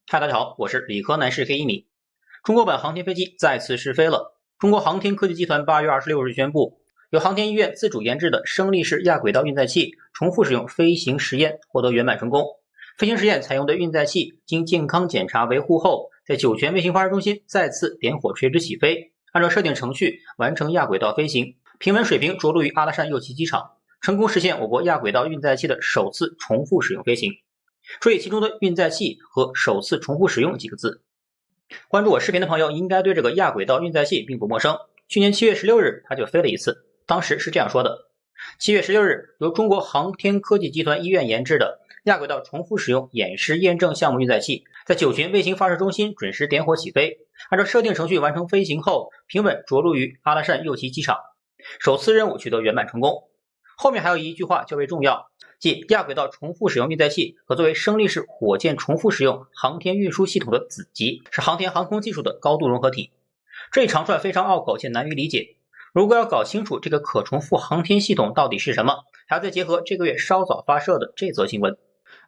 嗨，大家好，我是理科男士黑一米。中国版航天飞机再次试飞了。中国航天科技集团8月26日宣布，由航天医院自主研制的升力式亚轨道运载器重复使用飞行实验获得圆满成功。飞行实验采用的运载器经健康检查维护后，在酒泉卫星发射中心再次点火垂直起飞，按照设定程序完成亚轨道飞行，平稳水平着陆于阿拉善右旗机场，成功实现我国亚轨道运载器的首次重复使用飞行。注意其中的运载器和首次重复使用几个字。关注我视频的朋友应该对这个亚轨道运载器并不陌生。去年7月16日，它就飞了一次。当时是这样说的：7月16日，由中国航天科技集团医院研制的亚轨道重复使用演示验证项目运载器，在酒泉卫星发射中心准时点火起飞，按照设定程序完成飞行后，平稳着陆于阿拉善右旗机场，首次任务取得圆满成功。后面还有一句话较为重要，即亚轨道重复使用运载器可作为升力式火箭重复使用航天运输系统的子集，是航天航空技术的高度融合体。这一长串非常拗口且难于理解，如果要搞清楚这个可重复航天系统到底是什么，还要再结合这个月稍早发射的这则新闻。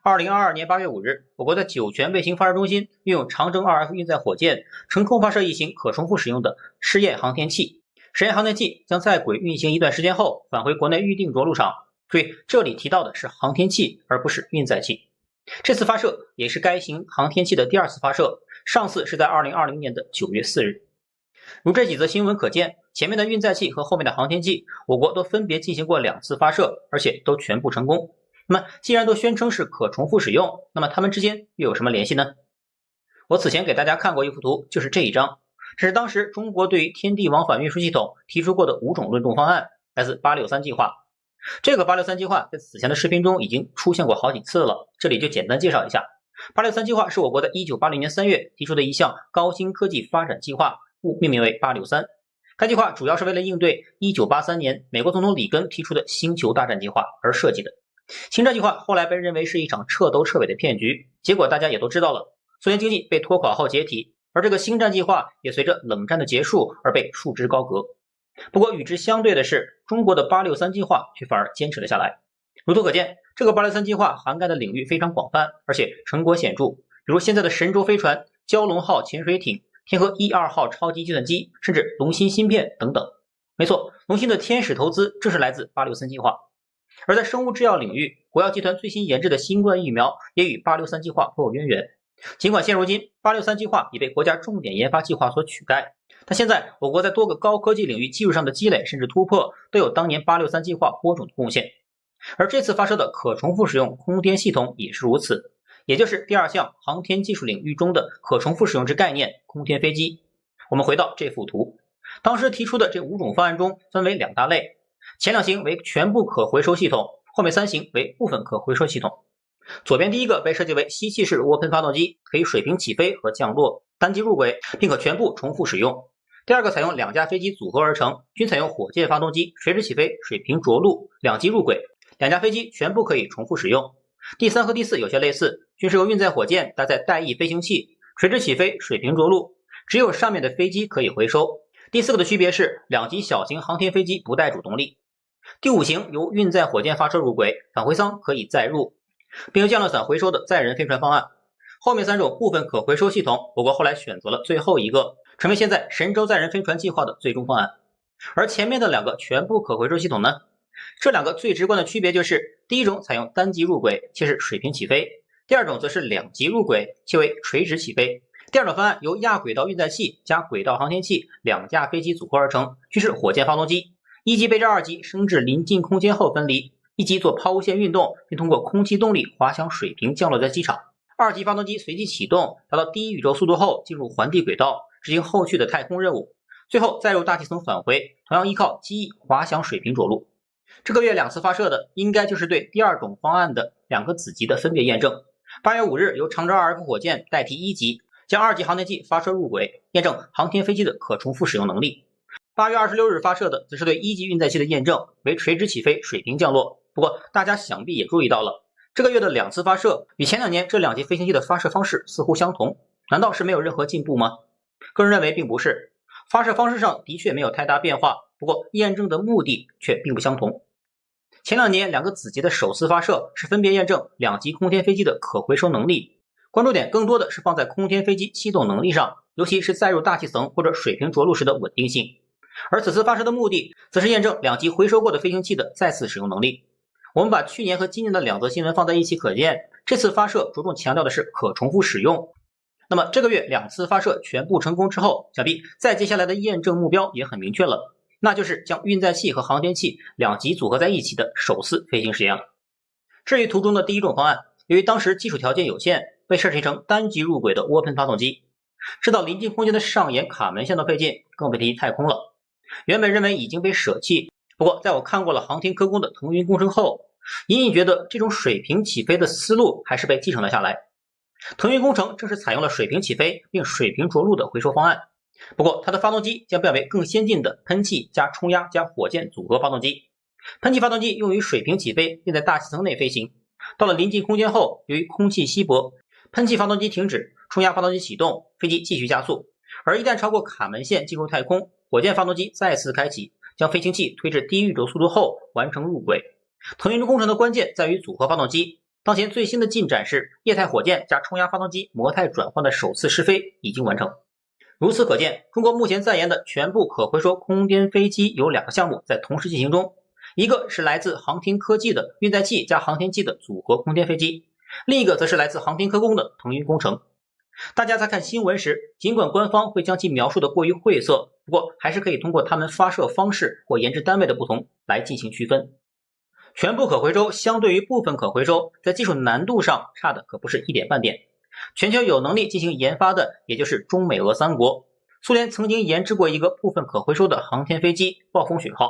2022年8月5日，我国在酒泉卫星发射中心运用长征 2F 运载火箭成功发射一型可重复使用的试验航天器。实验航天器将在轨运行一段时间后返回国内预定着陆场。注意，这里提到的是航天器，而不是运载器。这次发射也是该型航天器的第二次发射，上次是在2020年的9月4日。如这几则新闻可见，前面的运载器和后面的航天器，我国都分别进行过2次发射，而且都全部成功。那么既然都宣称是可重复使用，那么它们之间又有什么联系呢？我此前给大家看过一幅图，就是这一张。这是当时中国对于天地往返运输系统提出过的5种论证方案，来自863计划。这个863计划在此前的视频中已经出现过好几次了，这里就简单介绍一下。863计划是我国在1980年3月提出的一项高新科技发展计划，故命名为863。该计划主要是为了应对1983年美国总统里根提出的星球大战计划而设计的。星战计划后来被认为是一场彻头彻尾的骗局，结果大家也都知道了，苏联经济被拖垮后解体，而这个星战计划也随着冷战的结束而被束之高阁。不过与之相对的是，中国的863计划却反而坚持了下来。如图可见，这个863计划涵盖的领域非常广泛，而且成果显著，比如现在的神舟飞船、蛟龙号潜水艇、天河1、2号超级计算机，甚至龙芯芯片等等。没错，龙芯的天使投资正是来自863计划。而在生物制药领域，国药集团最新研制的新冠疫苗也与863计划颇有渊源。尽管现如今863计划已被国家重点研发计划所取代，但现在我国在多个高科技领域技术上的积累甚至突破，都有当年863计划播种的贡献。而这次发射的可重复使用空天系统也是如此，也就是第二项航天技术领域中的可重复使用之概念——空天飞机。我们回到这幅图，当时提出的这5种方案中分为2大类，前2型为全部可回收系统，后面3型为部分可回收系统。左边第一个被设计为吸气式涡喷发动机，可以水平起飞和降落，单机入轨，并可全部重复使用。第二个采用2架飞机组合而成，均采用火箭发动机，垂直起飞，水平着陆，2机入轨，2架飞机全部可以重复使用。第3和第4有些类似，均是由运载火箭搭载带翼飞行器，垂直起飞，水平着陆，只有上面的飞机可以回收。第4个的区别是2级小型航天飞机不带主动力。第5型由运载火箭发射入轨，返回舱可以载入，并由降落伞回收的载人飞船方案。后面3种部分可回收系统，我国后来选择了最后一个，成为现在神舟载人飞船计划的最终方案。而前面的2个全部可回收系统呢？这2个最直观的区别就是，第一种采用单机入轨，且是水平起飞；第二种则是2级入轨，且为垂直起飞。第二种方案由亚轨道运载器加轨道航天器2架飞机组合而成，均是火箭发动机，一级背着2级升至临近空间后分离，一级做抛物线运动，并通过空气动力滑翔水平降落在机场。2级发动机随即启动，达到低宇宙速度后进入环地轨道，执行后续的太空任务，最后再入大气层返回，同样依靠机翼滑翔水平着陆。这个月2次发射的，应该就是对第2种方案的2个子集的分别验证。8月5日由长征 2F 火箭代替1级，将2级航天器发射入轨，验证航天飞机的可重复使用能力。8月26日发射的则是对1级运载器的验证，为垂直起飞，水平降落。不过大家想必也注意到了，这个月的2次发射与前2年这2级飞行器的发射方式似乎相同，难道是没有任何进步吗？个人认为并不是，发射方式上的确没有太大变化，不过验证的目的却并不相同。前2年2个子集的首次发射是分别验证2级空天飞机的可回收能力，关注点更多的是放在空天飞机气动能力上，尤其是载入大气层或者水平着陆时的稳定性。而此次发射的目的，则是验证两级回收过的飞行器的再次使用能力。我们把去年和今年的两则新闻放在一起，可见这次发射着重强调的是可重复使用。那么这个月2次发射全部成功之后，想必在接下来的验证目标也很明确了，那就是将运载器和航天器两级组合在一起的首次飞行实验了。至于图中的第一种方案，由于当时技术条件有限，被设计成单级入轨的涡喷发动机，直到临近空间的上沿卡门线的费劲，更被提太空了。原本认为已经被舍弃，不过在我看过了航天科工的腾云工程后，隐隐觉得这种水平起飞的思路还是被继承了下来。腾云工程正是采用了水平起飞并水平着陆的回收方案，不过它的发动机将变为更先进的喷气加冲压加火箭组合发动机。喷气发动机用于水平起飞并在大气层内飞行，到了临近空间后，由于空气稀薄，喷气发动机停止，冲压发动机启动，飞机继续加速。而一旦超过卡门线进入太空，火箭发动机再次开启，将飞行器推至低宇宙速度后完成入轨。腾云工程的关键在于组合发动机，当前最新的进展是液态火箭加冲压发动机模态转换的首次试飞已经完成。如此可见，中国目前在研的全部可回收空间飞机有2个项目在同时进行中，一个是来自航天科技的运载器加航天器的组合空间飞机，另一个则是来自航天科工的腾云工程。大家在看新闻时，尽管官方会将其描述的过于晦涩，不过还是可以通过它们发射方式或研制单位的不同来进行区分。全部可回收相对于部分可回收，在技术难度上差的可不是一点半点。全球有能力进行研发的也就是中美俄3国。苏联曾经研制过一个部分可回收的航天飞机暴风雪号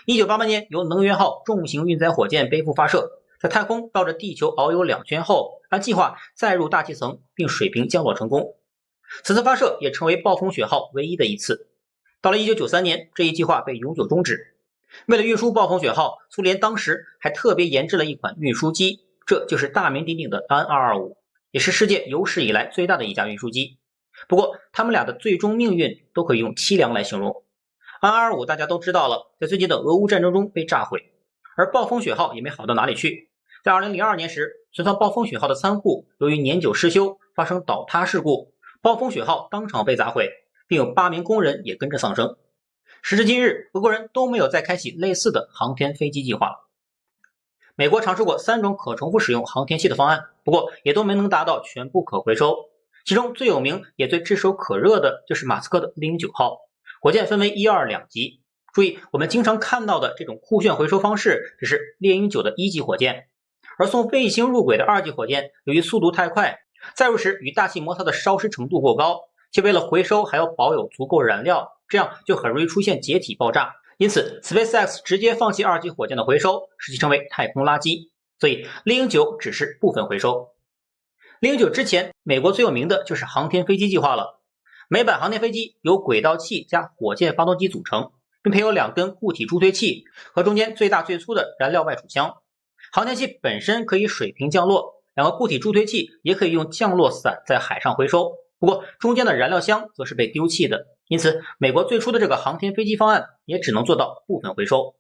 ，1988年由能源号重型运载火箭背负发射，在太空绕着地球遨游2圈后，按计划载入大气层并水平降落成功。此次发射也成为暴风雪号唯一的一次。到了1993年，这一计划被永久终止。为了运输暴风雪号，苏联当时还特别研制了一款运输机，这就是大名鼎鼎的安225，也是世界有史以来最大的一架运输机。不过他们俩的最终命运都可以用凄凉来形容。安225大家都知道了，在最近的俄乌战争中被炸毁，而暴风雪号也没好到哪里去。在2002年时，存放暴风雪号的仓库由于年久失修发生倒塌事故，暴风雪号当场被砸毁，并有8名工人也跟着丧生。时至今日，俄国人都没有再开启类似的航天飞机计划了。美国尝试过3种可重复使用航天器的方案，不过也都没能达到全部可回收。其中最有名也最炙手可热的就是马斯克的猎鹰9号，火箭分为1、2两级。注意，我们经常看到的这种酷炫回收方式只是猎鹰9的1级火箭，而送卫星入轨的2级火箭，由于速度太快，载入时与大气摩擦的烧失程度过高，且为了回收还要保有足够燃料，这样就很容易出现解体爆炸。因此 SpaceX 直接放弃2级火箭的回收，使其成为太空垃圾，所以猎鹰9只是部分回收。猎鹰9之前，美国最有名的就是航天飞机计划了。美版航天飞机由轨道器加火箭发动机组成，并配有2根固体助推器和中间最大最粗的燃料外储箱。航天器本身可以水平降落，2个固体助推器也可以用降落伞在海上回收，不过中间的燃料箱则是被丢弃的，因此美国最初的这个航天飞机方案也只能做到部分回收。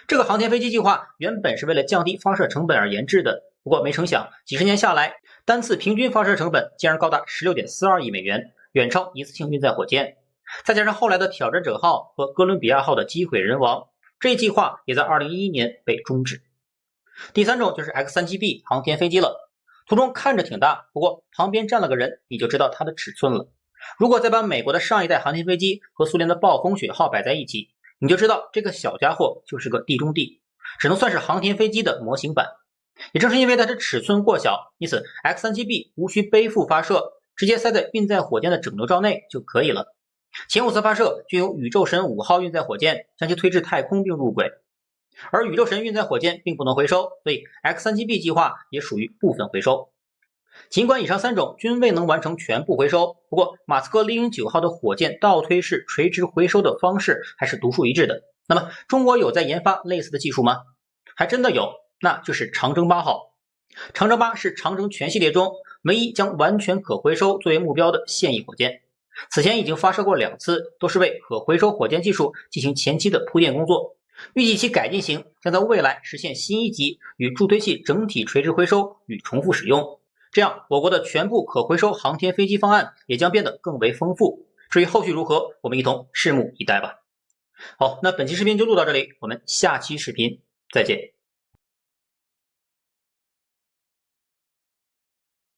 这个航天飞机计划原本是为了降低发射成本而研制的，不过没成想几十年下来，单次平均发射成本竟然高达16.42亿美元，远超一次性运载火箭。再加上后来的挑战者号和哥伦比亚号的机毁人亡，这一计划也在2011年被终止。第3种就是 X-37B 航天飞机了，图中看着挺大，不过旁边站了个人，你就知道它的尺寸了。如果再把美国的上一代航天飞机和苏联的暴风雪号摆在一起，你就知道这个小家伙就是个地中地，只能算是航天飞机的模型版。也正是因为它的尺寸过小，因此 X-37B 无需背负发射，直接塞在运载火箭的整流罩内就可以了。前5次发射均由宇宙神5号运载火箭将其推至太空并入轨，而宇宙神运载火箭并不能回收，所以 X-37B 计划也属于部分回收。尽管以上3种均未能完成全部回收，不过马斯克猎鹰9号的火箭倒推式垂直回收的方式还是独树一帜的。那么中国有在研发类似的技术吗？还真的有，那就是长征8号。长征8是长征全系列中唯一将完全可回收作为目标的现役火箭，此前已经发射过2次，都是为可回收火箭技术进行前期的铺垫工作。预计其改进型将在未来实现新一级与助推器整体垂直回收与重复使用。这样我国的全部可回收航天飞机方案也将变得更为丰富。至于后续如何，我们一同拭目以待吧。好，那本期视频就录到这里，我们下期视频再见。